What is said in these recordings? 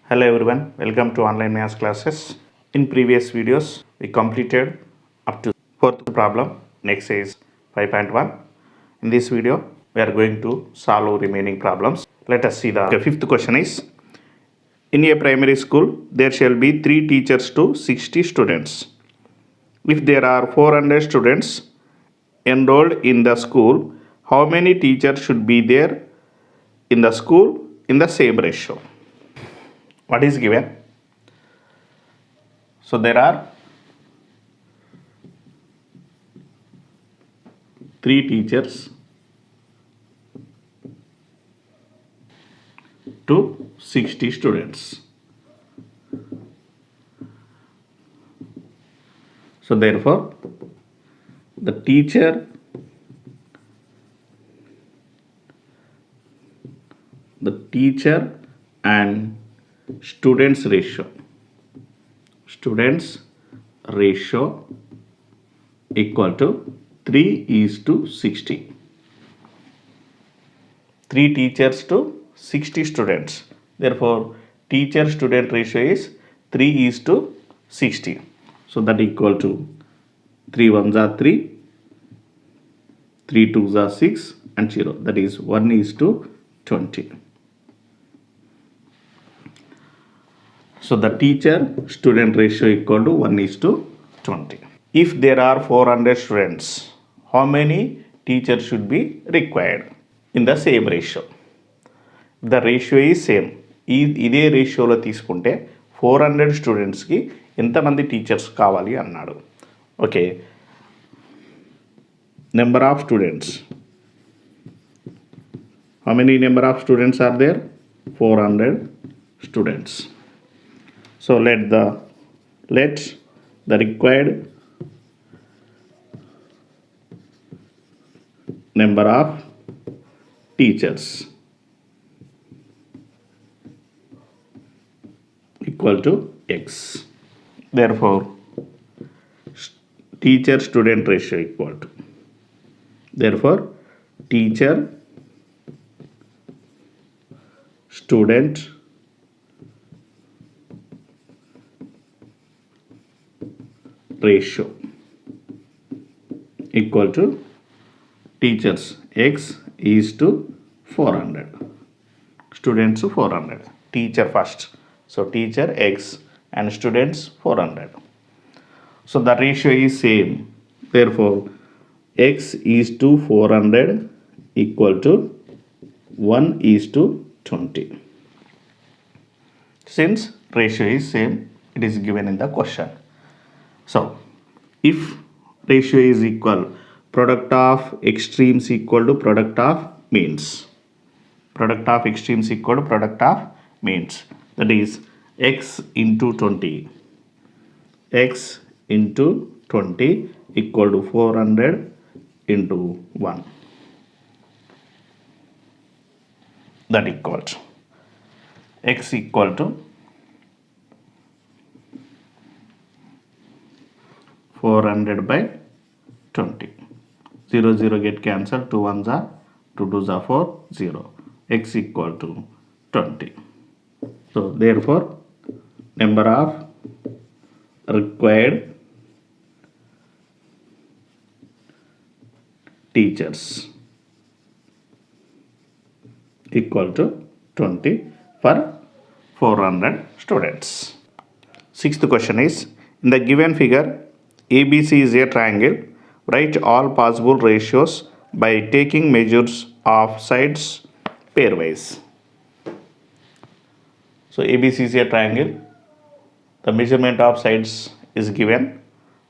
Hello everyone, welcome to online maths classes. In previous videos, we completed up to fourth problem, next is 5.1. In this video, we are going to solve remaining problems. Let us see the fifth question is, in a primary school, there shall be 3 teachers to 60 students. If there are 400 students enrolled in the school, how many teachers should be there in the school in the same ratio? What is given? So there are 3 teachers to 60 students. So therefore, the teacher and students ratio equal to 3:60. 3 teachers to 60 students. Therefore, teacher student ratio is 3:60. So that equal to 3 ones are 3, 3 twos are 6 and 0. That is 1:20. So the teacher student ratio equal to 1:20. If there are 400 students, how many teachers should be required in the same ratio? The ratio is same. ఇదే రేషియోలో తీసుకుంటే 400 స్టూడెంట్స్కి ఎంతమంది teachers కావాలి అన్నాడు. Okay, number of students, how many number of students are there? 400 students. So let the required number of teachers equal to x. Therefore, teacher student ratio equal to, therefore teacher student ratio equal to teachers x is to 400, students 400, teacher first. So teacher x and students 400. So the ratio is same. Therefore, x is to 400 equal to 1:20. Since ratio is same, it is given in the question. So if ratio is equal, product of extremes equal to product of means. Product of extremes equal to product of means. That is x into 20. X into 20 equal to 400 into 1. That equals x equal to 400 by 20. 0 0 get cancelled, 2 ones are 2 twos are 4, 0. X equal to 20. So therefore, number of required teachers equal to 20 for 400 students. Sixth question is, in the given figure, ABC is a triangle. Write all possible ratios by taking measures of sides pairwise. So ABC is a triangle. The measurement of sides is given.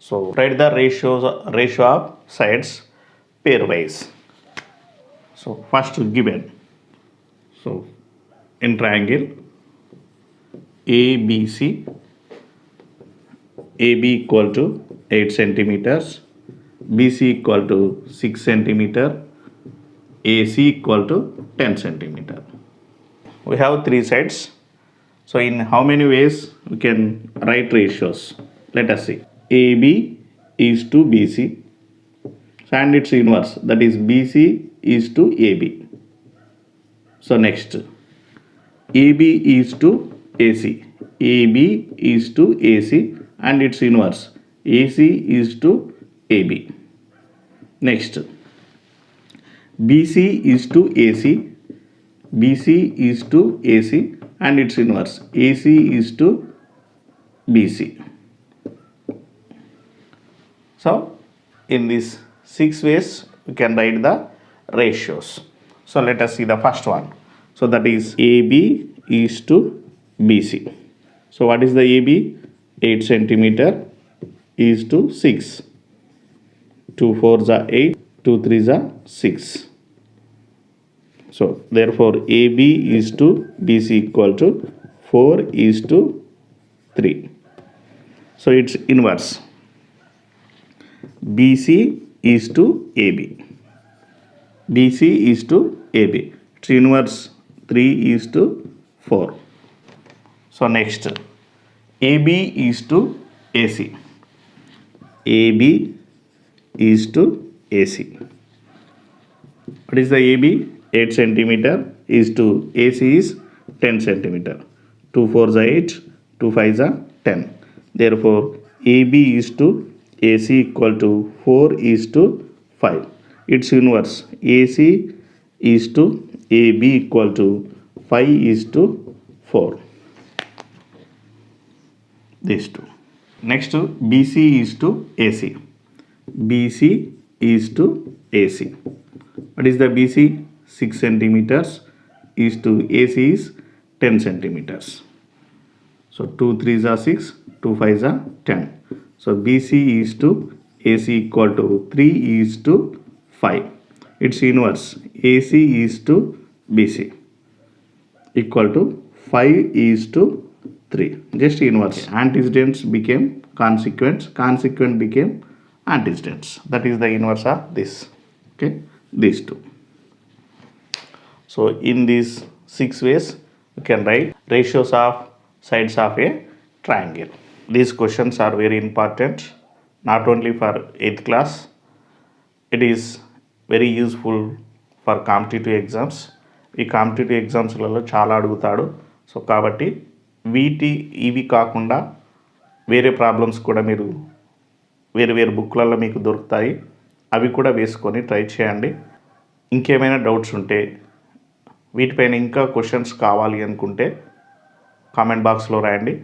So write the ratio of sides pairwise. So first given. So in triangle ABC, AB equal to 8 centimeters, BC equal to 6 centimeter, AC equal to 10 centimeter. We have 3 sides. So in how many ways we can write ratios? Let us see. AB is to BC and its inverse, that is BC is to AB. So next, AB is to AC. AB is to AC and its inverse. AC is to AB. Next, BC is to AC. BC is to AC and its inverse. AC is to BC. So, in these 6 ways, we can write the ratios. So, let us see the first one. So, that is AB is to BC. So, what is the AB? 8 centimeter is to 6. 2 4s are 8, 2 3s are 6. So, therefore, AB is to BC equal to 4 is to 3. So, it's inverse. BC is to AB. BC is to AB. Its inverse 3 is to 4. So next, AB is to AC. AB is to AC. What is the AB? 8 centimeter is to AC is 10 centimeter. 2 4s are 8, 2 5s are 10. Therefore, AB is to AC equal to 4 is to 5. Its inverse, AC is to AB equal to 5 is to 4. These two. Next, BC is to AC. BC is to AC. What is the BC? 6 centimeters is to AC is 10 centimeters. So 2 3s are 6, 2 5s are 10. So BC is to AC equal to 3 is to 5. Its inverse, AC is to BC equal to 5 is to 3. Just inverse. Antecedents became consequents. Consequent became antecedents. That is the inverse of this. Okay, these two. So in these 6 ways, you can write ratios of sides of a triangle. These questions are very important, not only for 8th class. It is very useful for competitive exams. ఈ competitive ఎగ్జామ్స్లలో చాలా అడుగుతాడు. So కాబట్టి ఇవి కాకుండా వేరే problems కూడా మీరు వేరు బుక్లలో మీకు దొరుకుతాయి. అవి కూడా వేసుకొని ట్రై చేయండి. ఇంకేమైనా డౌట్స్ ఉంటే, వీటిపైన ఇంకా క్వశ్చన్స్ కావాలి అనుకుంటే కామెంట్ బాక్స్లో రాయండి.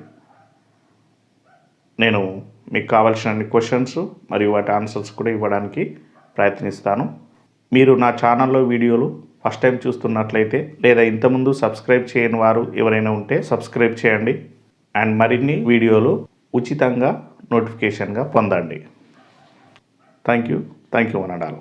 నేను మీకు కావాల్సిన క్వశ్చన్స్ మరియు వాటి ఆన్సర్స్ కూడా ఇవ్వడానికి ప్రయత్నిస్తాను. మీరు నా ఛానల్లో వీడియోలు ఫస్ట్ టైం చూస్తున్నట్లయితే లేదా ఇంతకుముందు సబ్స్క్రైబ్ చేయని వారు ఎవరైనా ఉంటే సబ్స్క్రైబ్ చేయండి. అండ్ మరిన్ని వీడియోలు ఉచితంగా నోటిఫికేషన్గా పొందండి. Thank you one and all.